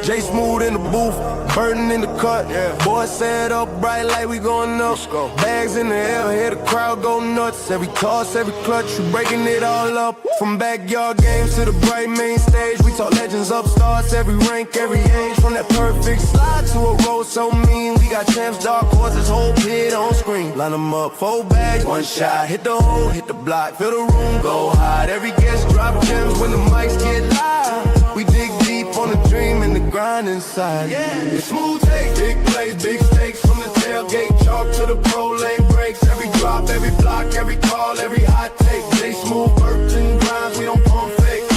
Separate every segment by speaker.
Speaker 1: Jay Smooth in the booth, Burden in the cut. Boy set up bright like we going up. Bags in the air, hear the crowd go nuts. Every toss, every clutch, we breaking it all up. From backyard games to the bright main stage, we talk legends, upstarts, every rank, every age. From that perfect slide to a roll so mean, we got champs, dark horses, whole pit on screen. Line them up, 4 bags, 1 shot, hit the hole, hit the block, fill the room, go hide. Every guest drop gems when the mics get live. We dig deep on the dream and the grind inside. It's smooth takes, big plays, big stakes. From the tailgate, chalk to the pro lane breaks. Every drop, every block, every call, every hot take. They smooth, burps and grinds, we don't pump fake.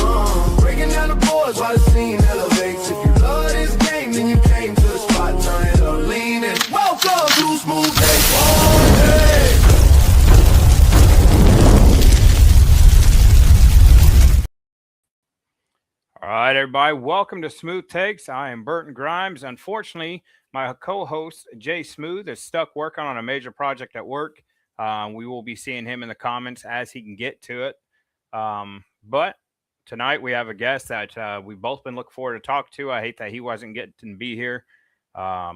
Speaker 1: Breaking down the boards while the scene elevates. If you love this game, then you came to the spot. Turn it up, lean in. Welcome to Smooth Takes all day.
Speaker 2: All right, everybody, welcome to Smooth Takes. I am Burton Grimes. Unfortunately, my co-host, Jay Smooth, is stuck working on a major project at work. We will be seeing him in the comments as he can get to it. But tonight we have a guest that we've both been looking forward to talk to. I hate that he wasn't getting to be here. A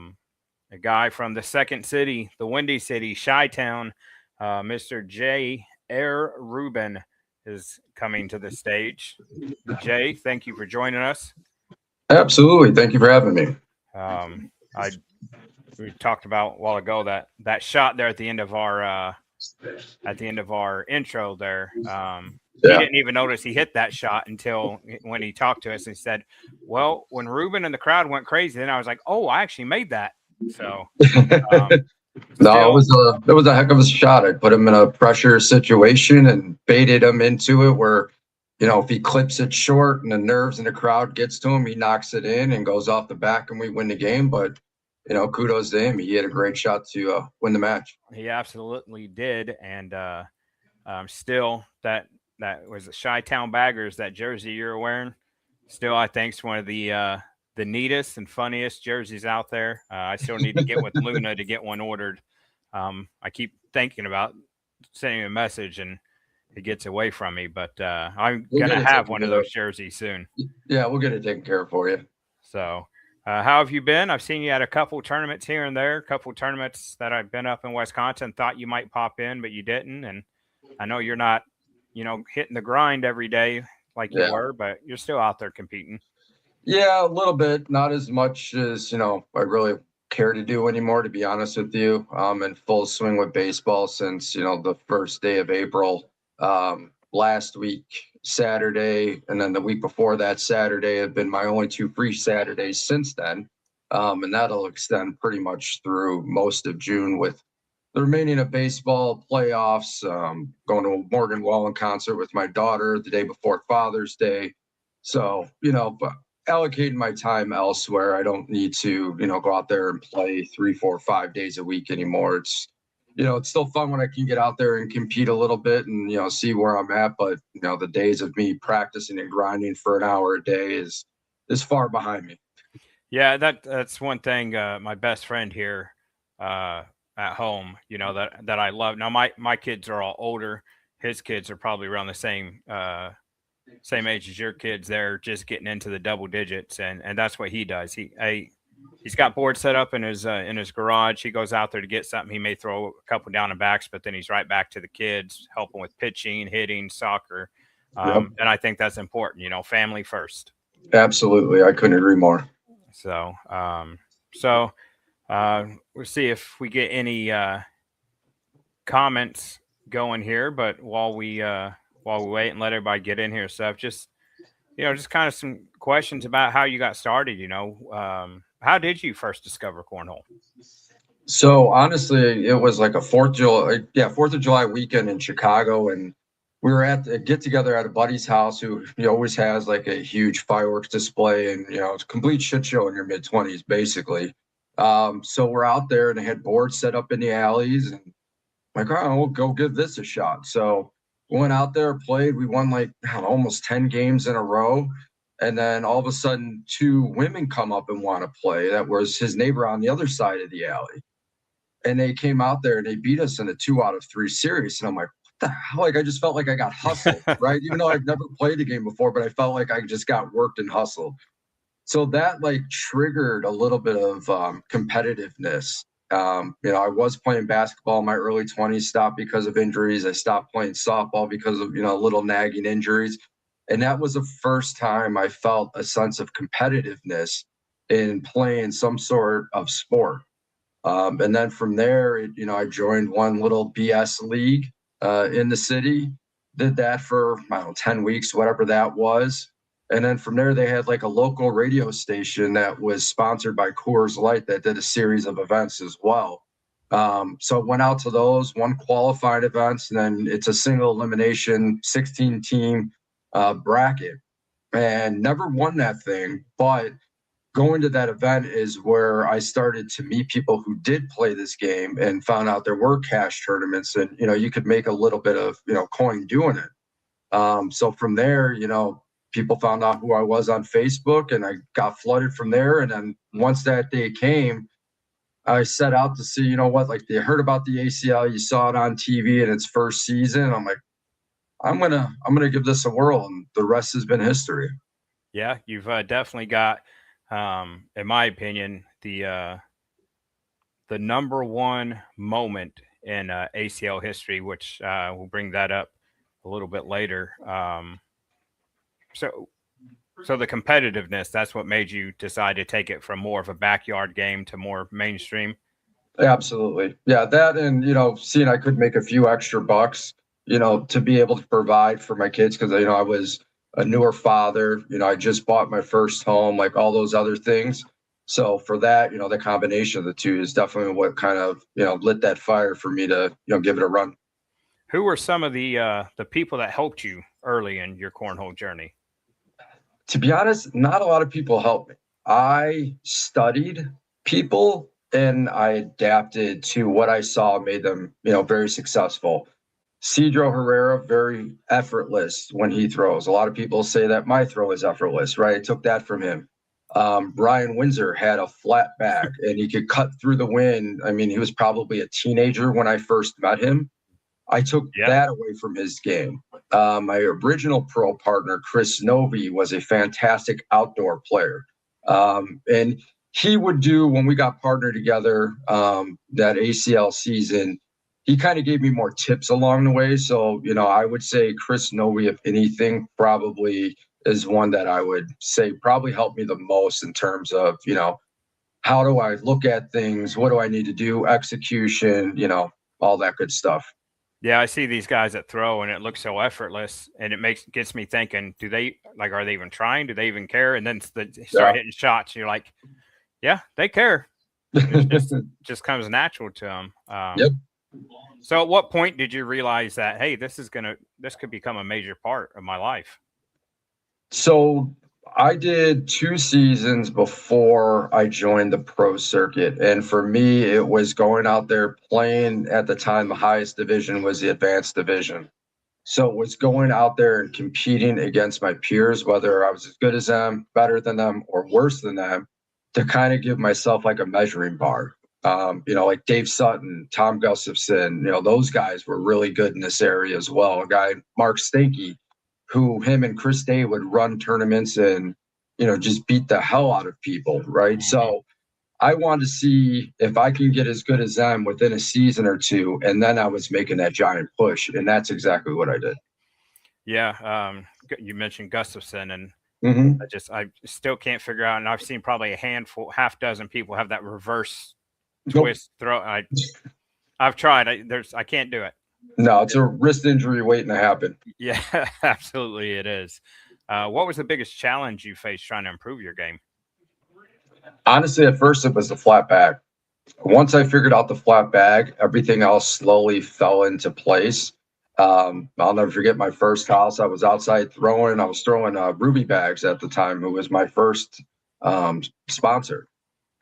Speaker 2: guy from the second city, the Windy City, Chi-Town, Mr. Jay Air Rubin is coming to the stage. Jay, thank you for joining us.
Speaker 3: Absolutely. Thank you for having me.
Speaker 2: We talked about a while ago that shot there at the end of our intro there. He didn't even notice he hit that shot until when he talked to us and said, well, when Ruben and the crowd went crazy, then I was like, oh, I actually made that. So
Speaker 3: no, it was a heck of a shot. I put him in a pressure situation and baited him into it where, if he clips it short and the nerves in the crowd gets to him, he knocks it in and goes off the back and we win the game. But, kudos to him. He had a great shot to win the match.
Speaker 2: He absolutely did. And still, that was the Chi-Town Baggers, that jersey you're wearing. Still, I think it's one of the neatest and funniest jerseys out there. I still need to get with Luna to get one ordered. I keep thinking about sending a message and it gets away from me, but I'm going to have one of those jerseys soon.
Speaker 3: Yeah, we'll get it taken care of for you.
Speaker 2: So how have you been? I've seen you at a couple tournaments here and there, a couple tournaments that I've been up in Wisconsin, thought you might pop in, but you didn't. And I know you're not, hitting the grind every day like you were, but you're still out there competing.
Speaker 3: Yeah, a little bit, not as much as, I really care to do anymore, to be honest with you. I'm in full swing with baseball since, the first day of April. Last week, Saturday, and then the week before that Saturday have been my only 2 free Saturdays since then. And that'll extend pretty much through most of June with the remaining of baseball playoffs, going to a Morgan Wallen concert with my daughter the day before Father's Day. So, but allocating my time elsewhere. I don't need to, go out there and play 3, 4, 5 days a week anymore. It's, it's still fun when I can get out there and compete a little bit and, see where I'm at. But, the days of me practicing and grinding for an hour a day is far behind me.
Speaker 2: Yeah, that's one thing. My best friend here at home, that I love. Now, my kids are all older. His kids are probably around the same age as your kids. They're just getting into the double digits, and that's what he does. He's got boards set up in his garage. He goes out there to get something. He may throw a couple down and backs, but then he's right back to the kids, helping with pitching, hitting, soccer. And I think that's important, family first.
Speaker 3: Absolutely. I couldn't agree more.
Speaker 2: So we'll see if we get any comments going here, but while we wait and let everybody get in here, stuff, just kind of some questions about how you got started. How did you first discover cornhole?
Speaker 3: So honestly, it was like a 4th of July weekend in Chicago, and we were at a get together at a buddy's house who always has like a huge fireworks display, and it's a complete shit show in your mid-20s basically. So we're out there and they had boards set up in the alleys, and I'm like, we'll go give this a shot. So we went out there, played. We won like almost 10 games in a row. And then all of a sudden, 2 women come up and want to play. That was his neighbor on the other side of the alley. And they came out there and they beat us in a 2 out of 3 series. And I'm like, what the hell? Like, I just felt like I got hustled, right? Even though I've never played a game before, but I felt like I just got worked and hustled. So that like triggered a little bit of competitiveness. I was playing basketball in my early 20s, stopped because of injuries. I stopped playing softball because of, little nagging injuries. And that was the first time I felt a sense of competitiveness in playing some sort of sport. And then from there, I joined one little BS league in the city, did that for, 10 weeks, whatever that was. And then from there, they had like a local radio station that was sponsored by Coors Light that did a series of events as well. So went out to those, won qualified events, and then it's a single elimination 16 team bracket, and never won that thing. But going to that event is where I started to meet people who did play this game and found out there were cash tournaments, and you could make a little bit of coin doing it. So from there, people found out who I was on Facebook, and I got flooded from there. And then once that day came, I set out to see, like they heard about the ACL, you saw it on TV in its first season. I'm like, I'm gonna give this a whirl, and the rest has been history.
Speaker 2: Yeah, you've definitely got, in my opinion, the number one moment in ACL history, which we'll bring that up a little bit later. So the competitiveness, that's what made you decide to take it from more of a backyard game to more mainstream.
Speaker 3: Absolutely. Yeah, that, and seeing I could make a few extra bucks, to be able to provide for my kids, because I was a newer father, I just bought my first home, like all those other things. So for that, the combination of the two is definitely what kind of, lit that fire for me to, give it a run.
Speaker 2: Who were some of the people that helped you early in your cornhole journey?
Speaker 3: To be honest, not a lot of people helped me. I studied people and I adapted to what I saw made them, very successful. Cedro Herrera, very effortless when he throws. A lot of people say that my throw is effortless, right? I took that from him. Brian Windsor had a flat back and he could cut through the wind. I mean, he was probably a teenager when I first met him. I took that away from his game. My original pro partner, Chris Novi, was a fantastic outdoor player. And he would do, when we got partnered together, that ACL season, he kind of gave me more tips along the way. So, I would say Chris Novi, if anything, probably is one that I would say probably helped me the most in terms of, how do I look at things? What do I need to do? Execution, all that good stuff.
Speaker 2: Yeah, I see these guys that throw and it looks so effortless, and it gets me thinking, are they even trying? Do they even care? And then they start hitting shots. You're like, yeah, they care. It just comes natural to them.
Speaker 3: Yep.
Speaker 2: So at what point did you realize that, hey, this could become a major part of my life?
Speaker 3: So I did 2 seasons before I joined the pro circuit. And for me, it was going out there playing. At the time, the highest division was the advanced division. So it was going out there and competing against my peers, whether I was as good as them, better than them, or worse than them, to kind of give myself like a measuring bar. Like Dave Sutton, Tom Gustafson, those guys were really good in this area as well. A guy, Mark Stanky, who him and Chris Day would run tournaments and, just beat the hell out of people, right? So I wanted to see if I can get as good as them within a season or two. And then I was making that giant push. And that's exactly what I did.
Speaker 2: Yeah. You mentioned Gustafson, and I still can't figure out. And I've seen probably half dozen people have that reverse twist throw. I've tried. I can't do it.
Speaker 3: No, it's a wrist injury waiting to happen.
Speaker 2: Yeah, absolutely it is. What was the biggest challenge you faced trying to improve your game?
Speaker 3: Honestly, at first it was the flat bag. Once I figured out the flat bag, everything else slowly fell into place. I'll never forget my first house. I was outside throwing. I was throwing Ruby Bags at the time, who was my first sponsor.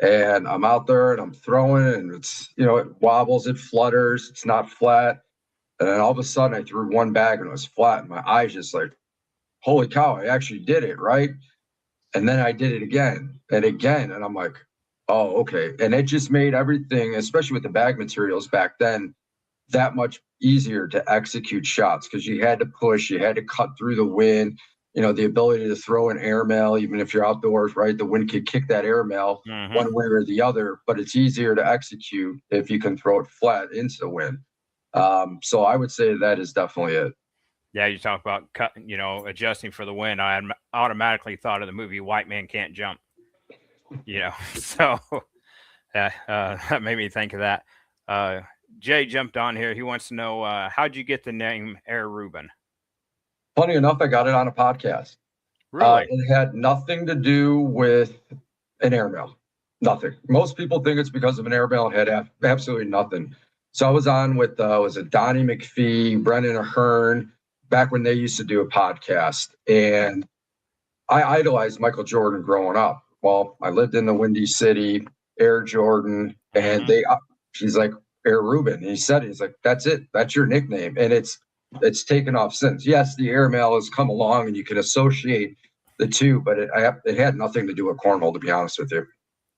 Speaker 3: And I'm out there and I'm throwing, and it's, it wobbles, it flutters, it's not flat. And then all of a sudden I threw one bag and it was flat. And my eyes just like, holy cow, I actually did it, right? And then I did it again and again. And I'm like, oh, okay. And it just made everything, especially with the bag materials back then, that much easier to execute shots, because you had to push, you had to cut through the wind. the ability to throw an airmail, even if you're outdoors, right? The wind could kick that airmail one way or the other, but it's easier to execute if you can throw it flat into the wind. So I would say that is definitely it.
Speaker 2: Yeah, you talk about adjusting for the wind. I automatically thought of the movie White Man Can't Jump. So that made me think of that. Jay jumped on here. He wants to know, how'd you get the name Air Reuben?
Speaker 3: Funny enough, I got it on a podcast.
Speaker 2: Really?
Speaker 3: It had nothing to do with an airmail. Nothing. Most people think it's because of an airmail. It had absolutely nothing. So I was on with, was it Donnie McPhee, Brendan Ahern, back when they used to do a podcast. And I idolized Michael Jordan growing up. Well, I lived in the Windy City, Air Jordan, and he's like, Air Reuben. And he said, he's like, that's it. That's your nickname. And it's taken off since. Yes, the airmail has come along and you can associate the two, but it had nothing to do with cornhole, to be honest with you.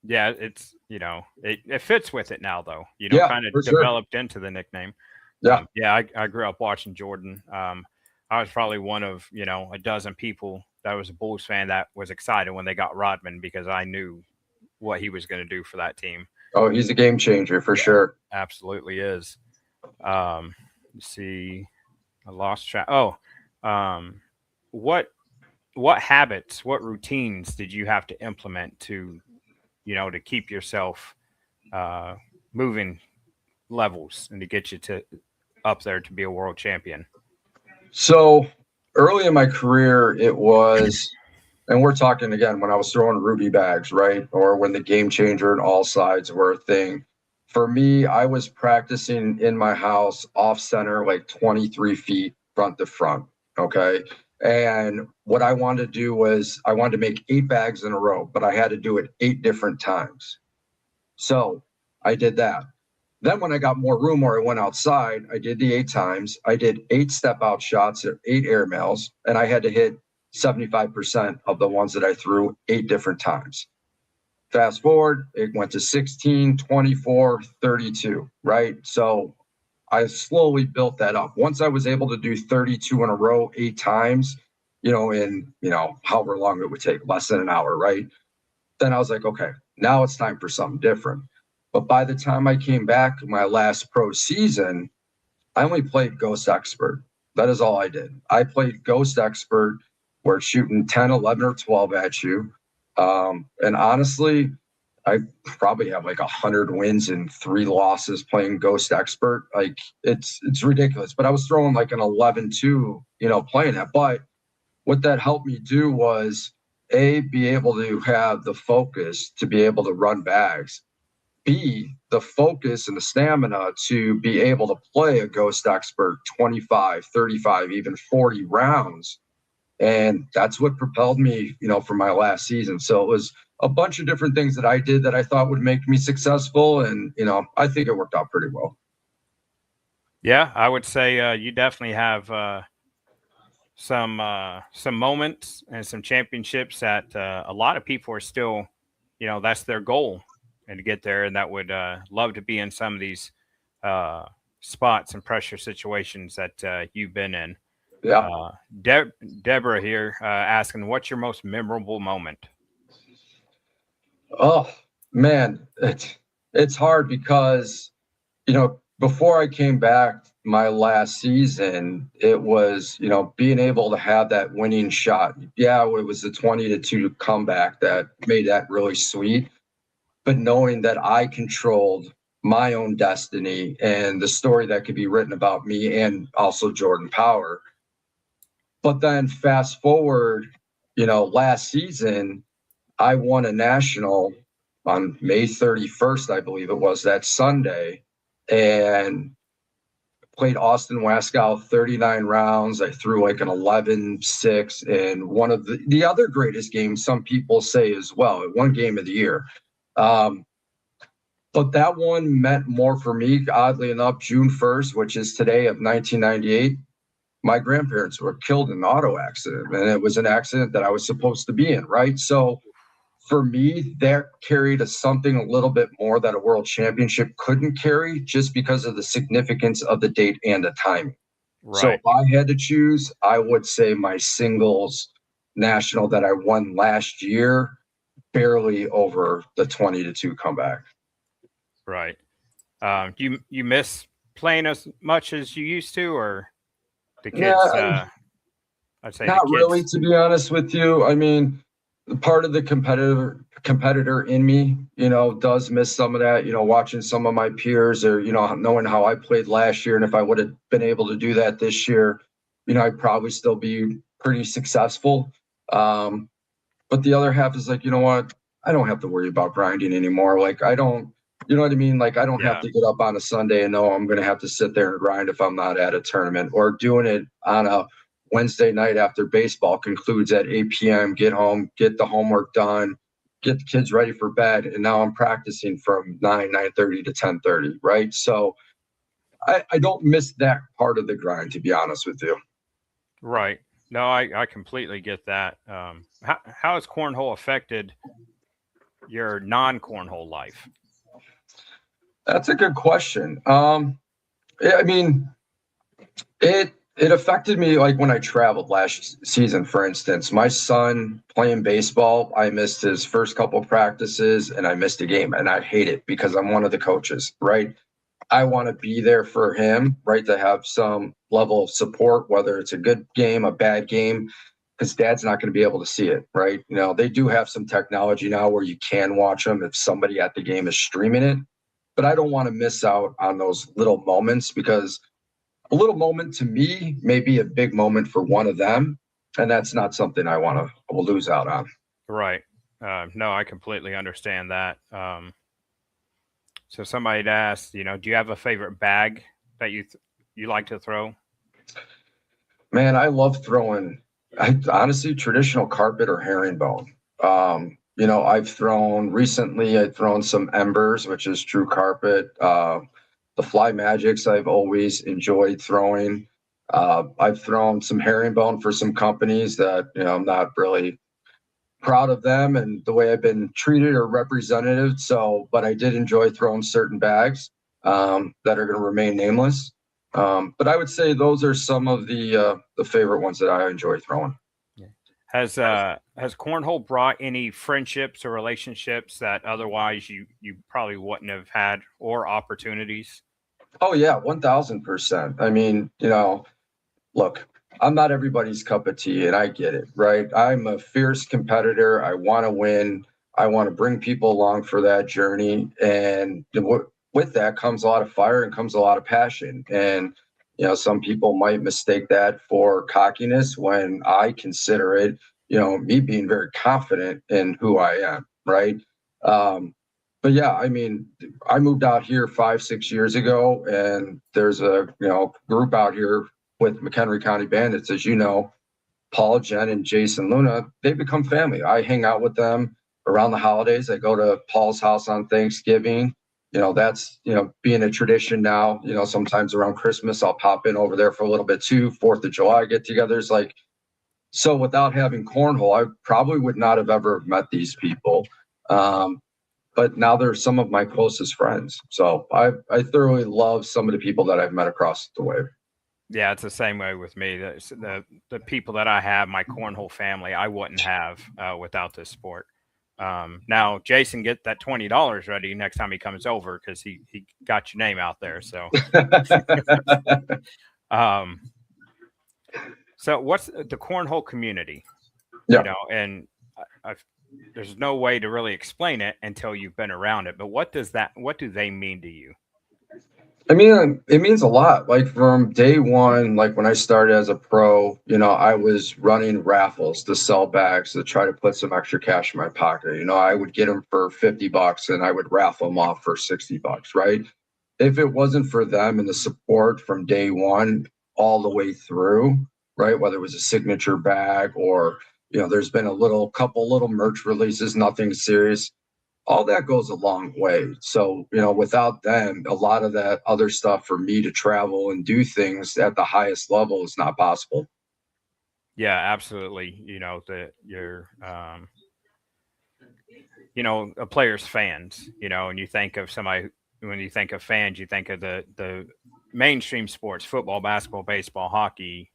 Speaker 2: Yeah, it's, it fits with it now, though. Kind of developed into the nickname.
Speaker 3: Yeah.
Speaker 2: I grew up watching Jordan. I was probably one of, a dozen people that was a Bulls fan that was excited when they got Rodman, because I knew what he was going to do for that team.
Speaker 3: Oh, he's a game changer for sure.
Speaker 2: Absolutely is. Let's see. I lost track. Oh, what habits, what routines did you have to implement to keep yourself moving levels and to get you to up there to be a world champion?
Speaker 3: So early in my career, it was, and we're talking again when I was throwing Ruby bags, right? Or when the game changer and all sides were a thing. For me, I was practicing in my house off center, like 23 feet front to front. Okay. And what I wanted to do was I wanted to make 8 bags in a row, but I had to do it 8 different times. So I did that. Then when I got more room or I went outside, I did the 8 times. I did 8 step out shots at 8 airmails, and I had to hit 75% of the ones that I threw 8 different times. Fast forward, it went to 16, 24, 32, right? So I slowly built that up. Once I was able to do 32 in a row 8 times, in, however long it would take, less than an hour, right? Then I was like, okay, now it's time for something different. But by the time I came back my last pro season, I only played Ghost Expert. That is all I did. I played Ghost Expert, where it's shooting 10, 11, or 12 at you. And honestly, I probably have like 100 wins and 3 losses playing Ghost Expert. Like it's ridiculous. But I was throwing like an 11-2, playing that. But what that helped me do was be able to have the focus to be able to run bags. B, the focus and the stamina to be able to play a Ghost Expert 25, 35, even 40 rounds. And that's what propelled me, for my last season. So it was a bunch of different things that I did that I thought would make me successful. And, I think it worked out pretty well.
Speaker 2: Yeah, I would say you definitely have some moments and some championships that a lot of people are still, that's their goal, and to get there, and that would love to be in some of these spots and pressure situations that you've been in.
Speaker 3: Yeah.
Speaker 2: Deborah here asking, what's your most memorable moment?
Speaker 3: Oh man, it's hard because, before I came back my last season, it was, being able to have that winning shot. Yeah, it was the 20-2 comeback that made that really sweet. But knowing that I controlled my own destiny and the story that could be written about me and also Jordan Power. But then fast forward, last season, I won a national on May 31st, I believe it was, that Sunday, and played Austin Waskow 39 rounds. I threw like an 11-6 in one of the other greatest games, some people say as well, one game of the year. But that one meant more for me, oddly enough. June 1st, which is today of 1998, my grandparents were killed in an auto accident, and it was an accident that I was supposed to be in, right? So for me, that carried something a little bit more that a world championship couldn't carry, just because of the significance of the date and the timing. Right. So if I had to choose, I would say my singles national that I won last year, barely over the 20-2 comeback.
Speaker 2: Right. Do you miss playing as much as you used to, or the kids? I'd say
Speaker 3: Not
Speaker 2: the
Speaker 3: really,
Speaker 2: kids.
Speaker 3: to be honest with you. I mean, part of the competitor in me, does miss some of that, watching some of my peers, or, knowing how I played last year. And if I would have been able to do that this year, I'd probably still be pretty successful. But the other half is like, you know what? I don't have to worry about grinding anymore. Like, I don't, you know what I mean? Like, I don't have to get up on a Sunday and know I'm going to have to sit there and grind if I'm not at a tournament, or doing it on a Wednesday night after baseball concludes at 8 p.m., get home, get the homework done, get the kids ready for bed. And now I'm practicing from 9:30 to 10:30. Right. So I don't miss that part of the grind, to be honest with you.
Speaker 2: Right. No, I completely get that. How has cornhole affected your non-cornhole life?
Speaker 3: That's a good question. I mean, it affected me like when I traveled last season, for instance. My son playing baseball, I missed his first couple practices and I missed a game, and I hate it because I'm one of the coaches, right? I want to be there for him, right? To have some level of support, whether it's a good game, a bad game, because dad's not going to be able to see it, right? They do have some technology now where you can watch them if somebody at the game is streaming it, but I don't want to miss out on those little moments, because a little moment to me may be a big moment for one of them, and that's not something I want to lose out on.
Speaker 2: Right. No, I completely understand that. So somebody'd asked, do you have a favorite bag that you like to throw?
Speaker 3: Man, I love throwing, honestly, traditional carpet or herringbone. I've thrown some embers, which is true carpet. The Fly Magics I've always enjoyed throwing. I've thrown some herringbone for some companies that, I'm not really proud of them and the way I've been treated or represented. But I did enjoy throwing certain bags that are going to remain nameless. But I would say those are some of the favorite ones that I enjoy throwing.
Speaker 2: Has cornhole brought any friendships or relationships that otherwise you probably wouldn't have had, or opportunities?
Speaker 3: Oh yeah, 1000%. I mean, look, I'm not everybody's cup of tea, and I get it, right? I'm a fierce competitor. I want to win. I want to bring people along for that journey. And with that comes a lot of fire and comes a lot of passion. And, some people might mistake that for cockiness, when I consider it, me being very confident in who I am, right? But yeah, I mean, I moved out here 5-6 years ago, and there's a group out here with McHenry County Bandits, as you know. Paul, Jen, and Jason Luna, they've become family. I hang out with them around the holidays. I go to Paul's house on Thanksgiving. That's being a tradition now. Sometimes around Christmas I'll pop in over there for a little bit too. 4th of July get-togethers. Like, so without having cornhole, I probably would not have ever met these people. But now they're some of my closest friends. So I thoroughly love some of the people that I've met across the way.
Speaker 2: Yeah, it's the same way with me. The people that I have, my cornhole family, I wouldn't have without this sport. Now, Jason, get that $20 ready next time he comes over, because he got your name out there. So, so what's the cornhole community?
Speaker 3: Yeah.
Speaker 2: And there's no way to really explain it until you've been around it. But what do they mean to you?
Speaker 3: I mean, it means a lot. Like from day one, like when I started as a pro, I was running raffles to sell bags to try to put some extra cash in my pocket. I would get them for $50 and I would raffle them off for $60, right? If it wasn't for them and the support from day one all the way through, right? Whether it was a signature bag or, there's been a couple little merch releases, nothing serious. All that goes a long way. So, without them, a lot of that other stuff for me to travel and do things at the highest level is not possible.
Speaker 2: Yeah, absolutely. A player's fans, and you think of somebody, when you think of fans, you think of the mainstream sports, football, basketball, baseball, hockey,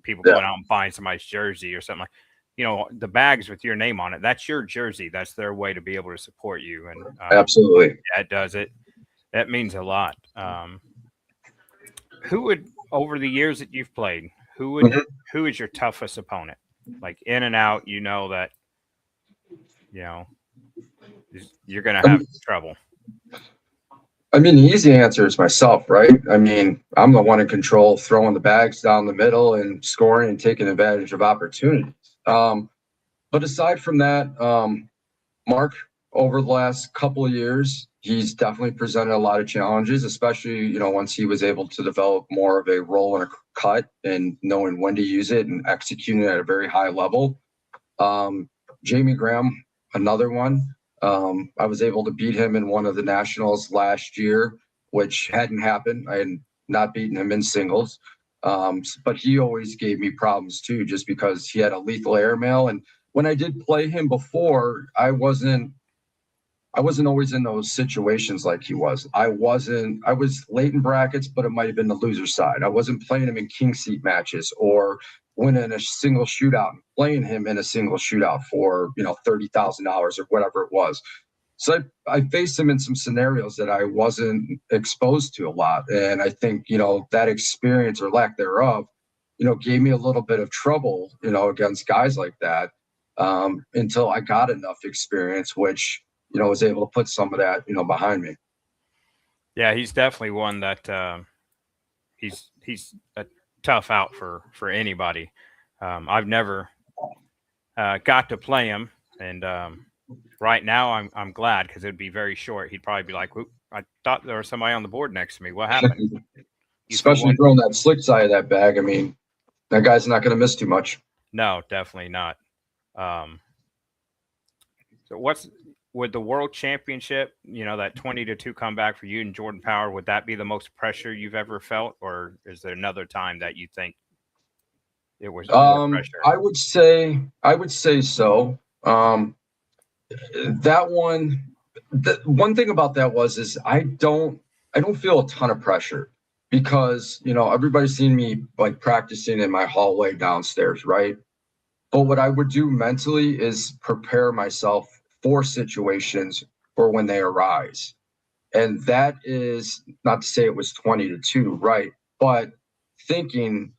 Speaker 2: people going out and buying somebody's jersey or something like. the bags with your name on it. That's your jersey. That's their way to be able to support you. And
Speaker 3: Absolutely.
Speaker 2: yeah, it does it. That means a lot. Who would, over the years that you've played, who is your toughest opponent? Like in and out, that, you're going to have trouble.
Speaker 3: I mean, the easy answer is myself, right? I mean, I'm the one in control, throwing the bags down the middle and scoring and taking advantage of opportunities. But aside from that, Mark, over the last couple of years, he's definitely presented a lot of challenges, especially, once he was able to develop more of a roll and a cut and knowing when to use it and executing it at a very high level. Jamie Graham, another one. I was able to beat him in one of the nationals last year, which hadn't happened. I had not beaten him in singles. But he always gave me problems too, just because he had a lethal airmail. And when I did play him before, I wasn't always in those situations like he was. I was late in brackets, but it might have been the loser side. I wasn't playing him in king seat matches or winning a single shootout and playing him in a single shootout for, $30,000 or whatever it was. So I faced him in some scenarios that I wasn't exposed to a lot. And I think, that experience or lack thereof, gave me a little bit of trouble, against guys like that, until I got enough experience, which, was able to put some of that, behind me.
Speaker 2: Yeah, he's definitely one that he's a tough out for anybody. I've never got to play him, and right now I'm glad, because it'd be very short. He'd probably be like, I thought there was somebody on the board next to me. What happened?
Speaker 3: Especially throwing that slick side of that bag. I mean, that guy's not going to miss too much.
Speaker 2: No, definitely not. So would the world championship, that 20-2 comeback for you and Jordan Power, would that be the most pressure you've ever felt, or is there another time that you think it was more pressure?
Speaker 3: I would say so. That one, the one thing about that is I don't feel a ton of pressure, because everybody's seen me like practicing in my hallway downstairs, right? But what I would do mentally is prepare myself for situations for when they arise. And that is not to say it was 20-2, right? But thinking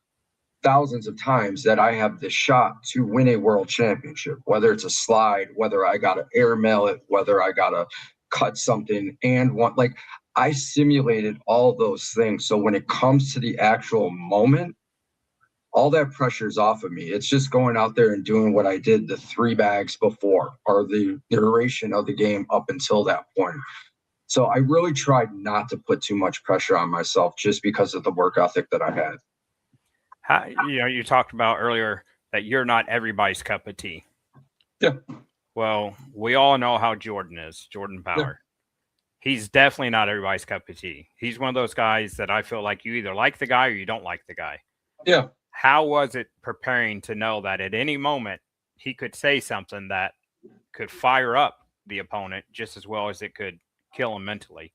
Speaker 3: thousands of times that I have the shot to win a world championship, whether it's a slide, whether I got to airmail it, whether I got to cut something I simulated all those things. So when it comes to the actual moment, all that pressure is off of me. It's just going out there and doing what I did the 3 bags before, or the duration of the game up until that point. So I really tried not to put too much pressure on myself, just because of the work ethic that I had.
Speaker 2: You talked about earlier that you're not everybody's cup of tea.
Speaker 3: Yeah.
Speaker 2: Well, we all know how Jordan is, Jordan Power. Yeah. He's definitely not everybody's cup of tea. He's one of those guys that I feel like you either like the guy or you don't like the guy.
Speaker 3: Yeah.
Speaker 2: How was it preparing to know that at any moment he could say something that could fire up the opponent just as well as it could kill him mentally?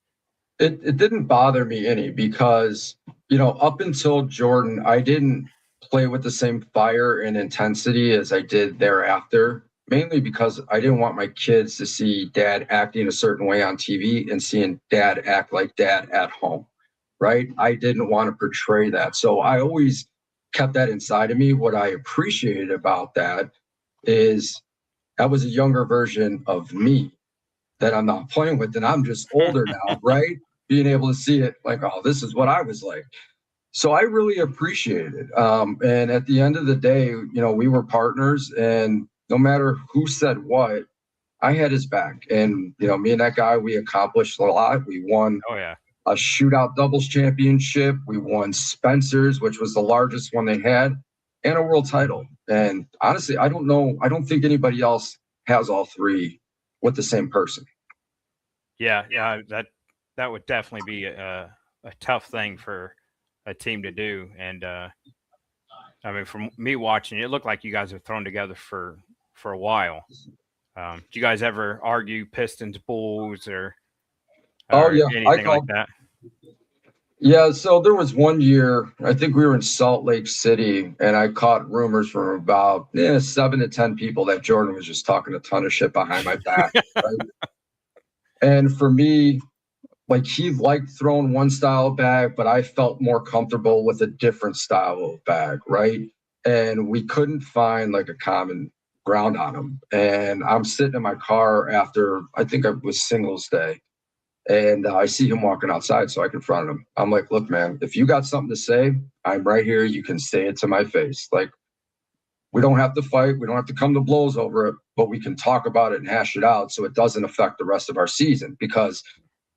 Speaker 3: It didn't bother me any, because, up until Jordan, I didn't play with the same fire and intensity as I did thereafter, mainly because I didn't want my kids to see dad acting a certain way on TV and seeing dad act like dad at home, right? I didn't want to portray that. So I always kept that inside of me. What I appreciated about that is that was a younger version of me that I'm not playing with, and I'm just older now, right? Being able to see it like, oh, this is what I was like. So I really appreciate it. And at the end of the day, we were partners, and no matter who said what, I had his back. And, me and that guy, we accomplished a lot. We won a shootout doubles championship. We won Spencer's, which was the largest one they had, and a world title. And honestly, I don't think anybody else has all 3 with the same person.
Speaker 2: Yeah, that would definitely be a tough thing for a team to do. And I mean, from me watching, it looked like you guys have thrown together for a while. Do you guys ever argue Pistons Bulls or anything like that?
Speaker 3: Yeah, so there was one year, I think we were in Salt Lake City, and I caught rumors from about 7 to 10 people that Jordan was just talking a ton of shit behind my back. Right? And for me, like he liked throwing one style of bag, but I felt more comfortable with a different style of bag, right? And we couldn't find like a common ground on him. And I'm sitting in my car after I think it was singles day, and I see him walking outside, so I confronted him. I'm like, "Look, man, if you got something to say, I'm right here. You can say it to my face. Like, we don't have to fight. We don't have to come to blows over it, but we can talk about it and hash it out so it doesn't affect the rest of our season because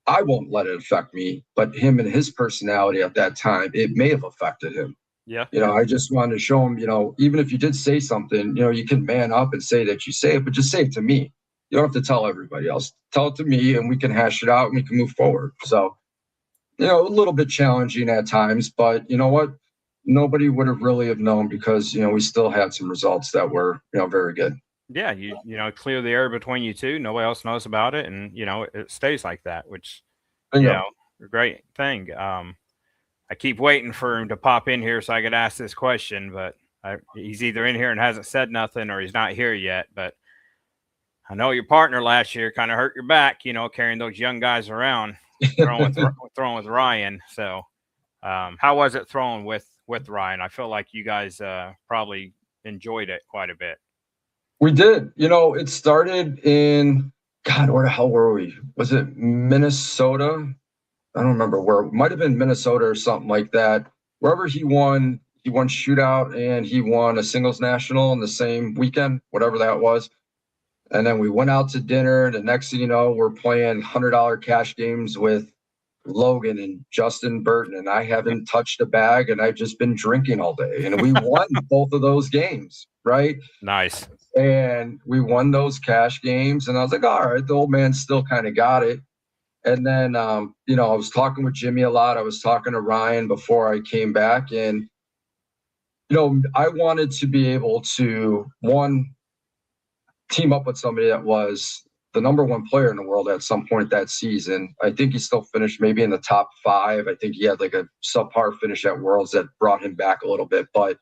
Speaker 3: I won't let it affect me, but him and his personality at that time, it may have affected him.
Speaker 2: Yeah.
Speaker 3: I just wanted to show him, even if you did say something, you can man up and say that you say it, but just say it to me. You don't have to tell everybody else. Tell it to me and we can hash it out and we can move forward. So, a little bit challenging at times, but you know what? Nobody would have really have known because, we still had some results that were, very good.
Speaker 2: Yeah, clear the air between you two. Nobody else knows about it, and it stays like that, which a great thing. I keep waiting for him to pop in here so I could ask this question, but he's either in here and hasn't said nothing, or he's not here yet. But I know your partner last year kind of hurt your back, carrying those young guys around, throwing with Ryan. So, how was it throwing with Ryan? I feel like you guys probably enjoyed it quite a bit.
Speaker 3: We did. It started in, God, where the hell were we? Was it Minnesota? I don't remember where. It might have been Minnesota or something like that. Wherever he won shootout and he won a singles national in the same weekend, whatever that was. And then we went out to dinner. The next thing you know, we're playing $100 cash games with Logan and Justin Burton, and I haven't touched a bag, and I've just been drinking all day. And we won both of those games, right?
Speaker 2: Nice.
Speaker 3: And we won those cash games, and I was like, all right, the old man still kind of got it. And then, I was talking with Jimmy a lot. I was talking to Ryan before I came back, and, I wanted to be able to, one, team up with somebody that was the number one player in the world at some point that season. I think he still finished maybe in the top 5. I think he had like a subpar finish at Worlds that brought him back a little bit, but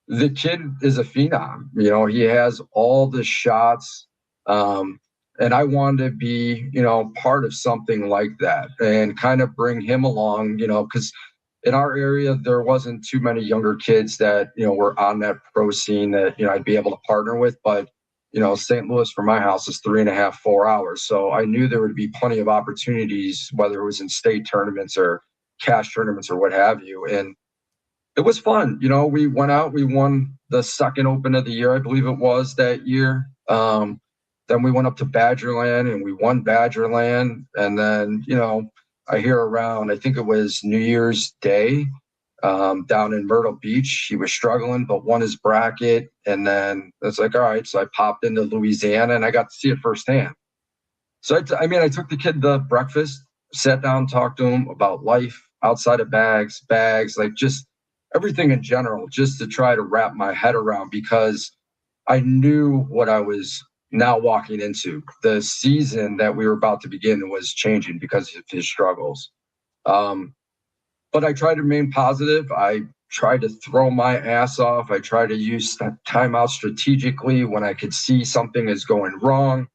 Speaker 3: the kid is a phenom. He has all the shots. And I wanted to be, part of something like that and kind of bring him along, because in our area, there wasn't too many younger kids that, were on that pro scene that, I'd be able to partner with. But, St. Louis from my house is 3.5, 4 hours. So I knew there would be plenty of opportunities, whether it was in state tournaments or cash tournaments or what have you. And it was fun. We went out, we won the second Open of the year, I believe it was that year. Then we went up to Badgerland and we won Badgerland. And then, I hear around, I think it was New Year's Day, down in Myrtle Beach, he was struggling, but won his bracket. And then it's like, all right. So I popped into Louisiana and I got to see it firsthand. So I took the kid to breakfast, sat down, talked to him about life outside of bags, like just everything in general, just to try to wrap my head around, because I knew what I was now walking into. The season that we were about to begin was changing because of his struggles. But I tried to remain positive. I tried to throw my ass off. I tried to use timeout strategically when I could see something is going wrong,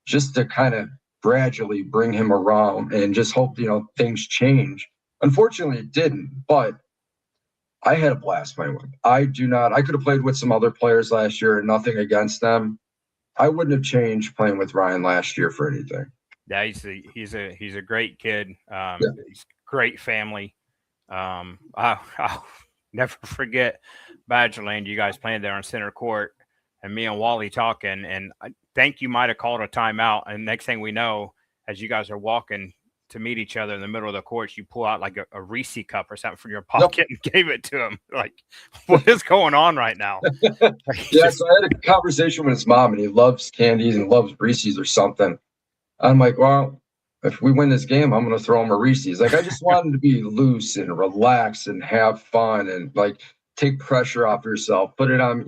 Speaker 3: just to kind of gradually bring him around and just hope, things change. Unfortunately, it didn't, but I had a blast playing with him. I could have played with some other players last year, and nothing against them. I wouldn't have changed playing with Ryan last year for anything.
Speaker 2: Yeah, he's a great kid. He's great family. I'll never forget Badgerland. You guys playing there on center court, and me and Wally talking. And I think you might have called a timeout. And next thing we know, as you guys are walking to meet each other in the middle of the court, you pull out like a Reese cup or something from your pocket and gave it to him. Like, what is going on right now?
Speaker 3: Yeah, so I had a conversation with his mom, and he loves candies and loves Reese's or something. I'm like, well, if we win this game, I'm going to throw him a Reese's. Like, I just wanted to be loose and relax and have fun and like take pressure off yourself, put it on,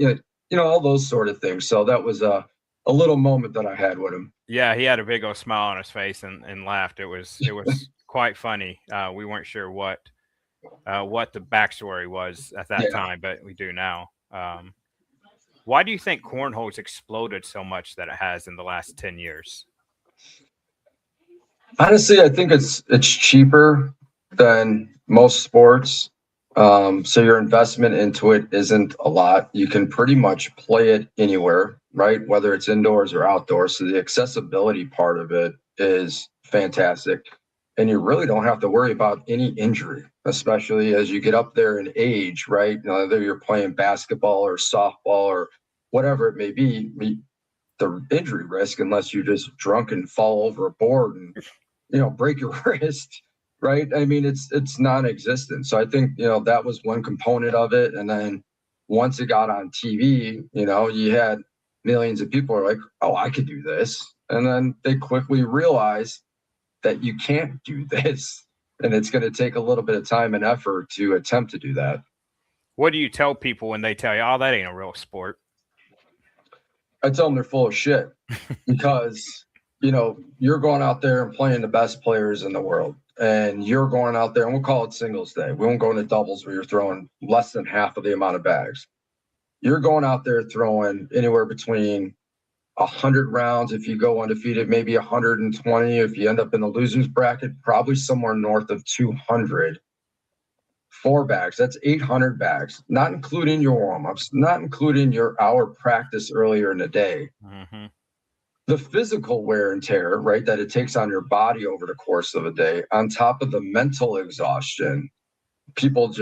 Speaker 3: all those sort of things. So that was a little moment that I had with him.
Speaker 2: Yeah, he had a big old smile on his face and laughed. It was quite funny. We weren't sure what the backstory was at that time, but we do now. Why do you think cornhole's exploded so much that it has in the last 10 years?
Speaker 3: Honestly, I think it's cheaper than most sports. So your investment into it isn't a lot. You can pretty much play it anywhere, right? Whether it's indoors or outdoors. So the accessibility part of it is fantastic. And you really don't have to worry about any injury, especially as you get up there in age, right? Whether you're playing basketball or softball or whatever it may be, the injury risk, unless you just drunk and fall over a board and, break your wrist, right? I mean, it's non-existent. So I think, that was one component of it. And then once it got on TV, you had millions of people are like, oh, I could do this. And then they quickly realized that you can't do this. And it's going to take a little bit of time and effort to attempt to do that.
Speaker 2: What do you tell people when they tell you, oh, that ain't a real sport?
Speaker 3: I tell them they're full of shit because, you're going out there and playing the best players in the world. And you're going out there, and we'll call it singles day. We won't go into doubles where you're throwing less than half of the amount of bags. You're going out there throwing anywhere between 100 rounds if you go undefeated, maybe 120 if you end up in the losers bracket, probably somewhere north of 200. 4 bags, that's 800 bags, not including your warm-ups, not including your hour practice earlier in the day.
Speaker 2: Mm-hmm.
Speaker 3: The physical wear and tear, right, that it takes on your body over the course of a day, on top of the mental exhaustion, people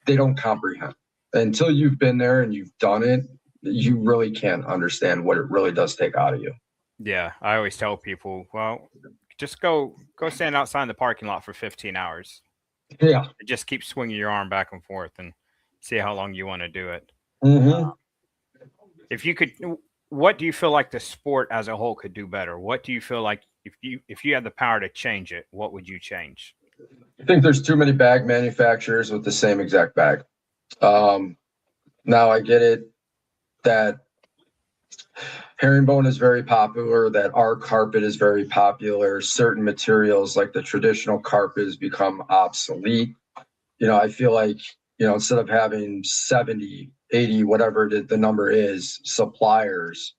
Speaker 3: they don't comprehend. Until you've been there and you've done it, you really can't understand what it really does take out of you.
Speaker 2: Yeah, I always tell people, well, just go stand outside in the parking lot for 15 hours.
Speaker 3: Yeah.
Speaker 2: Just keep swinging your arm back and forth and see how long you want to do it.
Speaker 3: Mm-hmm.
Speaker 2: If you could, what do you feel like the sport as a whole could do better? What do you feel like if you had the power to change it, what would you change?
Speaker 3: I think there's too many bag manufacturers with the same exact bag. Now I get it that herringbone is very popular, that our carpet is very popular. Certain materials like the traditional carpet has become obsolete. I feel like, instead of having 70, 80, whatever the number is, suppliers,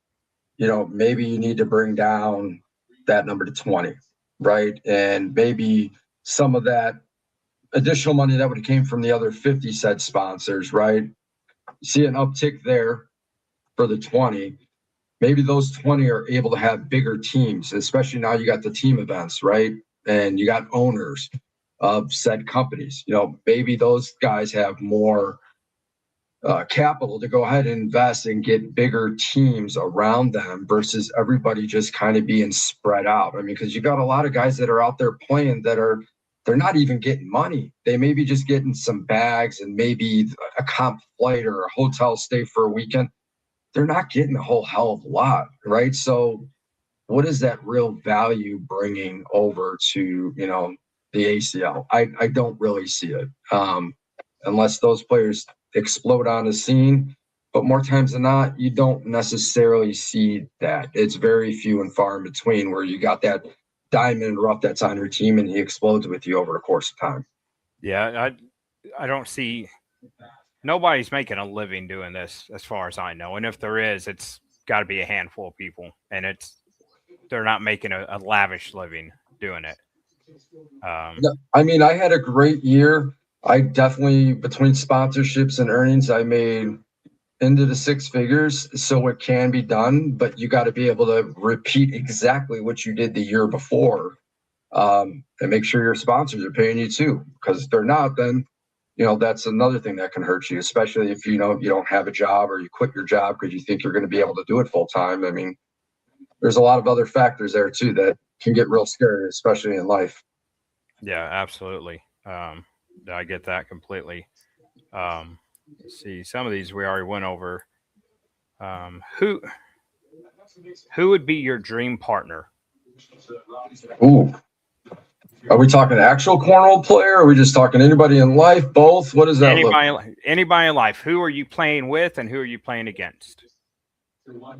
Speaker 3: maybe you need to bring down that number to 20, right? And maybe some of that additional money that would have came from the other 50 said sponsors, right? You see an uptick there for the 20. Maybe those 20 are able to have bigger teams, especially now you got the team events, right? And you got owners of said companies. Maybe those guys have more capital to go ahead and invest and get bigger teams around them versus everybody just kind of being spread out. I mean, because you got a lot of guys that are out there playing they're not even getting money. They may be just getting some bags and maybe a comp flight or a hotel stay for a weekend. They're not getting a whole hell of a lot, right? So what is that real value bringing over to, the ACL? I don't really see it unless those players explode on the scene. But more times than not, you don't necessarily see that. It's very few and far in between where you got that diamond rough that's on your team and he explodes with you over the course of time.
Speaker 2: Yeah, I don't see nobody's making a living doing this as far as I know. And if there is, it's got to be a handful of people, and they're not making a lavish living doing it.
Speaker 3: I mean, I had a great year. I definitely, between sponsorships and earnings, I made into the 6 figures. So it can be done, but you got to be able to repeat exactly what you did the year before, and make sure your sponsors are paying you too. Because if they're not, then that's another thing that can hurt you, especially if you don't have a job or you quit your job because you think you're going to be able to do it full time. I mean, there's a lot of other factors there too that can get real scary, especially in life.
Speaker 2: Yeah, absolutely. I get that completely. Let's see, some of these we already went over. Who would be your dream partner?
Speaker 3: Ooh. Are we talking actual cornhole player? Or are we just talking anybody in life? Both? What does that
Speaker 2: anybody,
Speaker 3: look like?
Speaker 2: Anybody in life. Who are you playing with and who are you playing against?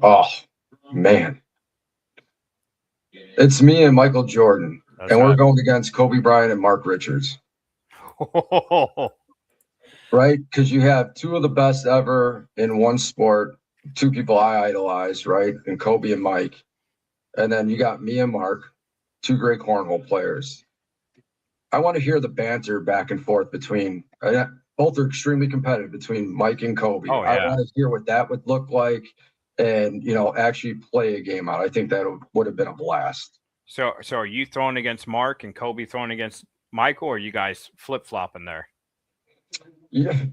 Speaker 3: Oh, man. It's me and Michael Jordan. And we're going against Kobe Bryant and Mark Richards. Right? Because you have two of the best ever in one sport, two people I idolize, right? And Kobe and Mike. And then you got me and Mark, two great cornhole players. I want to hear the banter back and forth between both are extremely competitive between Mike and Kobe.
Speaker 2: Oh, yeah.
Speaker 3: I want to hear what that would look like and, actually play a game out. I think that would have been a blast.
Speaker 2: So are you throwing against Mark and Kobe throwing against Michael, or are you guys flip-flopping there?
Speaker 3: Yeah,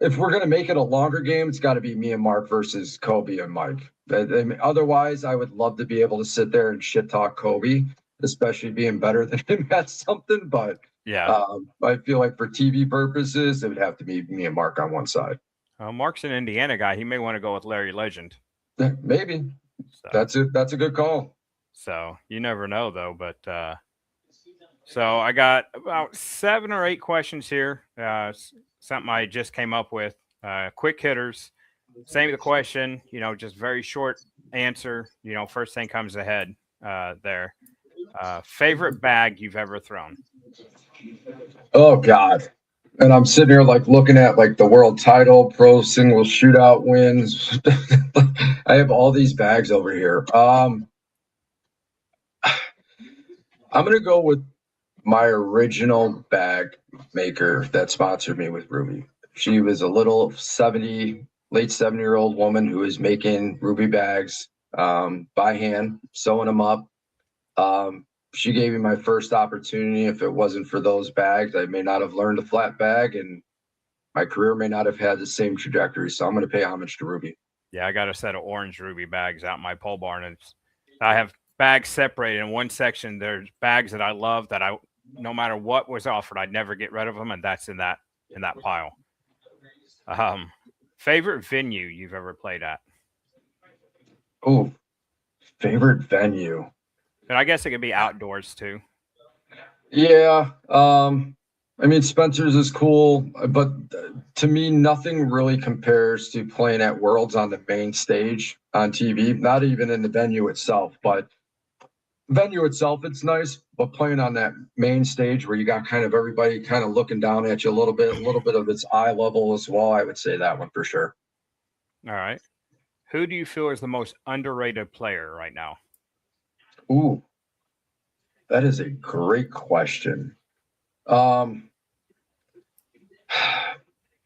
Speaker 3: if we're going to make it a longer game, it's got to be me and Mark versus Kobe and Mike. Otherwise, I would love to be able to sit there and shit talk Kobe, especially being better than him at something. But
Speaker 2: yeah,
Speaker 3: I feel like for TV purposes, it would have to be me and Mark on one side.
Speaker 2: Mark's an Indiana guy. He may want to go with Larry Legend.
Speaker 3: Maybe. So, that's a good call.
Speaker 2: So you never know, though. But so I got about 7 or 8 questions here. Something I just came up with. Quick hitters. Same the question. Just very short answer. First thing comes ahead there. Favorite bag you've ever thrown?
Speaker 3: Oh God. And I'm sitting here looking at the world title, pro single shootout wins. I have all these bags over here. I'm going to go with my original bag maker that sponsored me with Ruby. She was a little late 70-year-old woman who was making Ruby bags by hand, sewing them up. She gave me my first opportunity. If it wasn't for those bags, I may not have learned a flat bag, and my career may not have had the same trajectory. So I'm going to pay homage to Ruby.
Speaker 2: Yeah, I got a set of orange Ruby bags out in my pole barn, and I have bags separated in one section. There's bags that I love that no matter what was offered, I'd never get rid of them, and that's in that pile. Favorite venue you've ever played at?
Speaker 3: Oh, favorite venue.
Speaker 2: And I guess it could be outdoors too.
Speaker 3: Yeah. Spencer's is cool, but to me, nothing really compares to playing at Worlds on the main stage on TV, not even in the venue itself, but venue itself, it's nice, but playing on that main stage where you got kind of everybody kind of looking down at you a little bit of its eye level as well. I would say that one for sure.
Speaker 2: All right. Who do you feel is the most underrated player right now?
Speaker 3: Ooh, that is a great question. Man,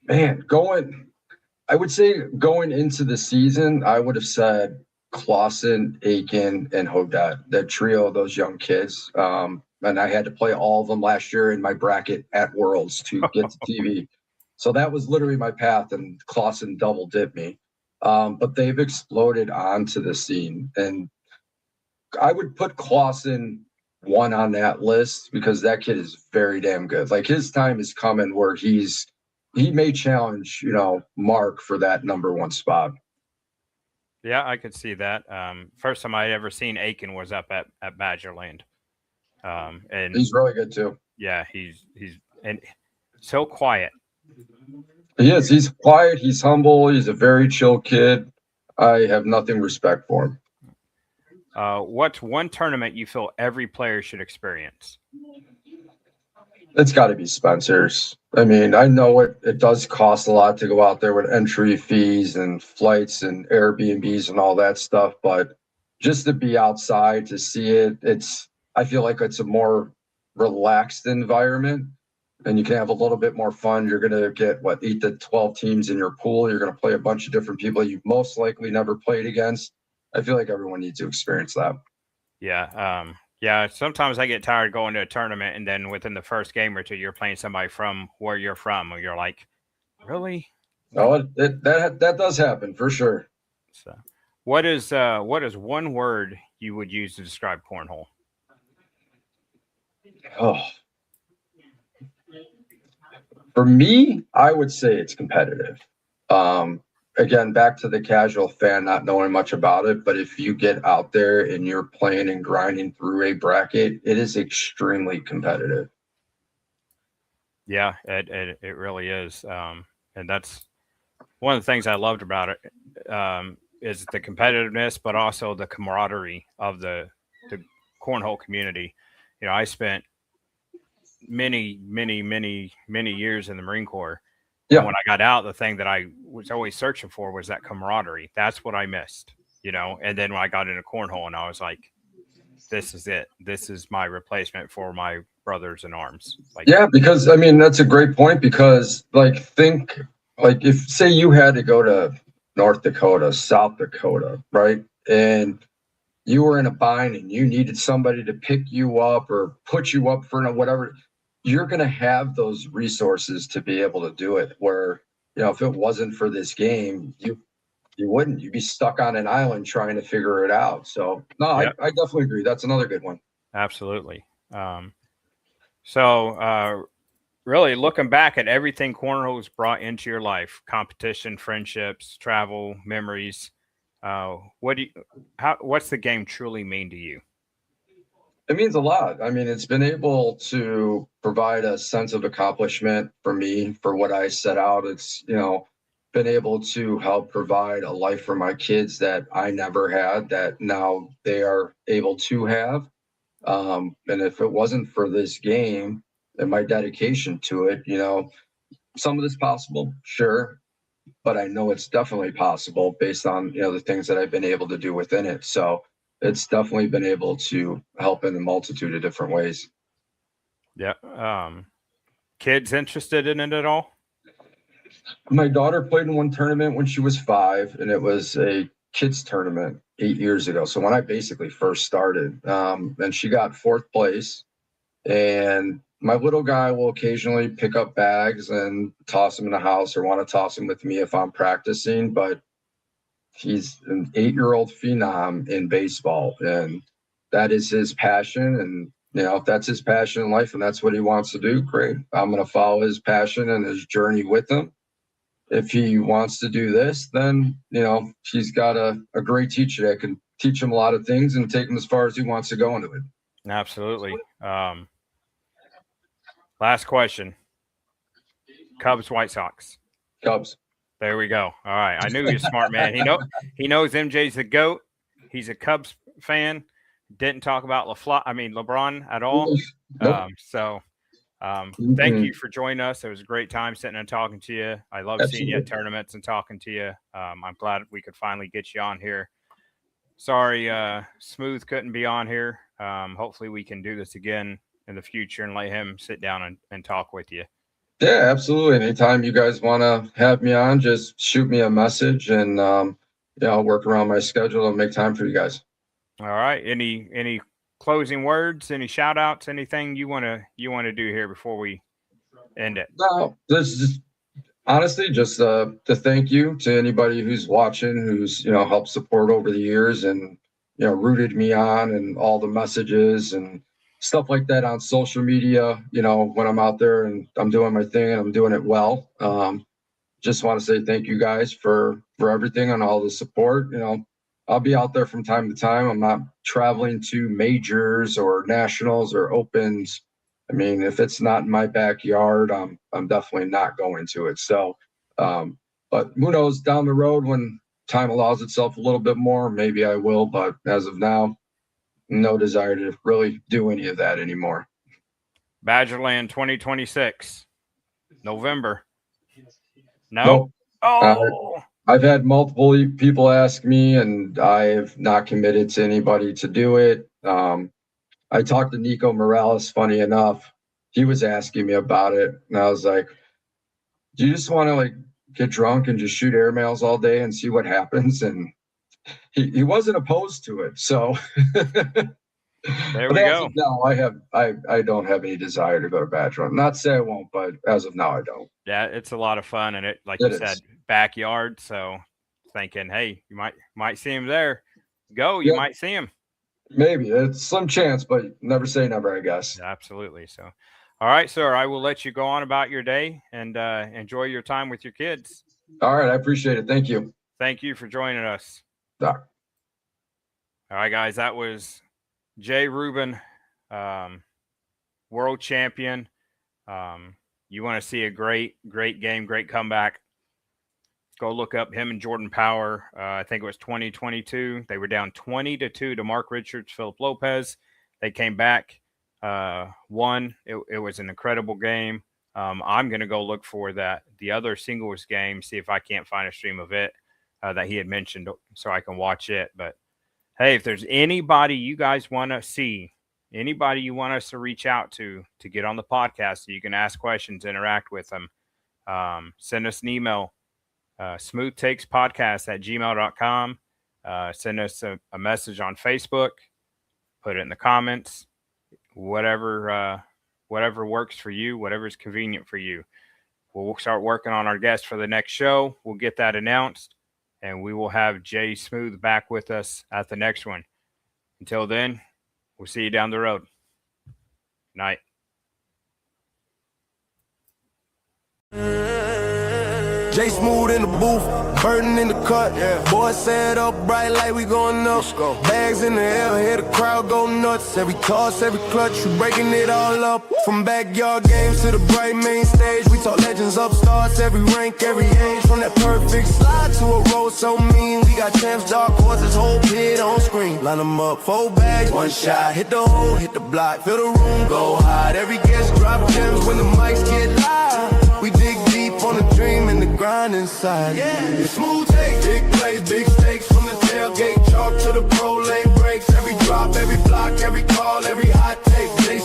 Speaker 3: I would say going into the season, I would have said Clausen, Aiken, and Hodette, that trio of those young kids. And I had to play all of them last year in my bracket at Worlds to get to TV. So that was literally my path, and Clausen double dipped me. But they've exploded onto the scene. And I would put Clausen 1 on that list because that kid is very damn good. His time is coming where he may challenge, Mark for that number 1 spot.
Speaker 2: Yeah, I could see that. First time I ever seen Aiken was up at Badgerland. And
Speaker 3: he's really good too.
Speaker 2: Yeah, he's and so quiet.
Speaker 3: He is. He's quiet. He's humble. He's a very chill kid. I have nothing respect for him.
Speaker 2: What's one tournament you feel every player should experience?
Speaker 3: It's got to be Spencer's. I know it does cost a lot to go out there with entry fees and flights and Airbnbs and all that stuff, but just to be outside to see it, I feel like it's a more relaxed environment, and you can have a little bit more fun. You're going to get 8 to 12 teams in your pool. You're going to play a bunch of different people you've most likely never played against. I feel like everyone needs to experience that.
Speaker 2: Yeah. Yeah. Sometimes I get tired going to a tournament, and then within the first game or two, you're playing somebody from where you're from, and you're like, really?
Speaker 3: Oh, that does happen for sure.
Speaker 2: So, what is one word you would use to describe cornhole?
Speaker 3: Oh, for me, I would say it's competitive. Again, back to the casual fan not knowing much about it, but if you get out there and you're playing and grinding through a bracket, it is extremely competitive.
Speaker 2: Yeah, it really is. And that's one of the things I loved about it, is the competitiveness, but also the camaraderie of the cornhole community. You know, I spent many years in the Marine Corps.
Speaker 3: Yeah.
Speaker 2: And when I got out, the thing that I was always searching for was that camaraderie. That's what I missed, you know. And then when I got into cornhole, and I was like, this is it. This is my replacement for my brothers in arms. Like,
Speaker 3: Yeah, because I mean that's a great point, because like think like if say you had to go to North Dakota, South Dakota, right? And you were in a bind and you needed somebody to pick you up or put you up for whatever, you're going to have those resources to be able to do it. Where, you know, if it wasn't for this game, you wouldn't. You'd be stuck on an island trying to figure it out. So no,
Speaker 2: Yep.
Speaker 3: I definitely agree. That's another good one.
Speaker 2: Absolutely. So really looking back at everything cornhole's brought into your life, competition, friendships, travel, memories, what's the game truly mean to you?
Speaker 3: It means a lot. I mean, it's been able to provide a sense of accomplishment for me for what I set out. It's, you know, been able to help provide a life for my kids that I never had, that now they are able to have. And if it wasn't for this game and my dedication to it, you know, some of this possible, sure, but I know it's definitely possible based on, you know, the things that I've been able to do within it. So it's definitely been able to help in a multitude of different ways.
Speaker 2: Yeah. Kids interested in it at all?
Speaker 3: My daughter played in one tournament when she was 5, and it was a kids tournament 8 years ago. So when I basically first started, and she got 4th place. And my little guy will occasionally pick up bags and toss them in the house or want to toss them with me if I'm practicing. But he's an 8-year-old phenom in baseball, and that is his passion. And, you know, if that's his passion in life and that's what he wants to do, great. I'm going to follow his passion and his journey with him. If he wants to do this, then, you know, he's got a great teacher that can teach him a lot of things and take him as far as he wants to go into it.
Speaker 2: Absolutely. Last question. Cubs, White Sox.
Speaker 3: Cubs.
Speaker 2: There we go. All right. I knew he was a smart man. He knows MJ's the GOAT. He's a Cubs fan. Didn't talk about LeBron at all.
Speaker 3: Nope.
Speaker 2: Thank you for joining us. It was a great time sitting and talking to you. I love seeing you at tournaments and talking to you. I'm glad we could finally get you on here. Sorry, Smooth couldn't be on here. Hopefully we can do this again in the future and let him sit down and talk with you.
Speaker 3: Yeah, absolutely. Anytime you guys want to have me on, just shoot me a message, and I'll work around my schedule and make time for you guys.
Speaker 2: All right. Any closing words? Any shout outs? Anything you want to do here before we end it?
Speaker 3: No, this is honestly just to thank you to anybody who's watching, who's helped support over the years and rooted me on, and all the messages and stuff like that on social media, when I'm out there and I'm doing my thing and I'm doing it well. Just want to say thank you guys for everything and all the support. I'll be out there from time to time. I'm not traveling to majors or nationals or opens. I mean, if it's not in my backyard, I'm definitely not going to it. So, but who knows, down the road when time allows itself a little bit more, maybe I will. But as of now, no desire to really do any of that anymore.
Speaker 2: Badgerland 2026, November. No.
Speaker 3: Nope.
Speaker 2: Oh.
Speaker 3: I've had multiple people ask me, and I have not committed to anybody to do it. I talked to Nico Morales, funny enough. He was asking me about it, and I was like, do you just want to get drunk and just shoot airmails all day and see what happens? And he wasn't opposed to it. So
Speaker 2: there we go.
Speaker 3: No, I don't have any desire to go to Badgerland. Not to say I won't, but as of now, I don't.
Speaker 2: Yeah, it's a lot of fun, and you said, backyard. So thinking, hey, you might see him there. You might see him.
Speaker 3: Maybe it's some chance, but never say never, I guess.
Speaker 2: Absolutely. So, all right, sir, I will let you go on about your day and enjoy your time with your kids.
Speaker 3: All right, I appreciate it. Thank you.
Speaker 2: Thank you for joining us.
Speaker 3: All
Speaker 2: right, guys, that was Jay Rubin, world champion. You want to see a great game, great comeback, go look up him and Jordan Power. I think it was 2022. They were down 20-2 to Mark Richards, Philip Lopez. they came back, won. It was an incredible game. I'm going to go look for the other singles game, see if I can't find a stream of it that he had mentioned so I can watch it. But hey, if there's anybody you guys want to see, anybody you want us to reach out to get on the podcast, so you can ask questions, interact with them, send us an email, smoothtakespodcast@gmail.com. Send us a message on Facebook, put it in the comments, whatever works for you, whatever is convenient for you. We'll start working on our guest for the next show. We'll get that announced, and we will have Jay Smooth back with us at the next one. Until then, we'll see you down the road. Night.
Speaker 1: Jay Smooth in the booth, Burton in the cut. Boy set up bright like we going up. Bags in the air, hear the crowd go nuts. Every toss, every clutch, we breaking it all up. From backyard games to the bright main stage, we talk legends, upstarts, every rank, every age. From that perfect slide to a roll so mean, we got champs, dark horses, whole pit on screen. Line them up, 4 bags, 1 shot, hit the hole, hit the block, fill the room, go hard. Every guest drop gems when the mics get live. We dig deep on the dream and the grind inside. It's smooth take, big plays, big stakes. From the tailgate, chalk to the pro lane breaks. Every drop, every block, every call, every hot take. They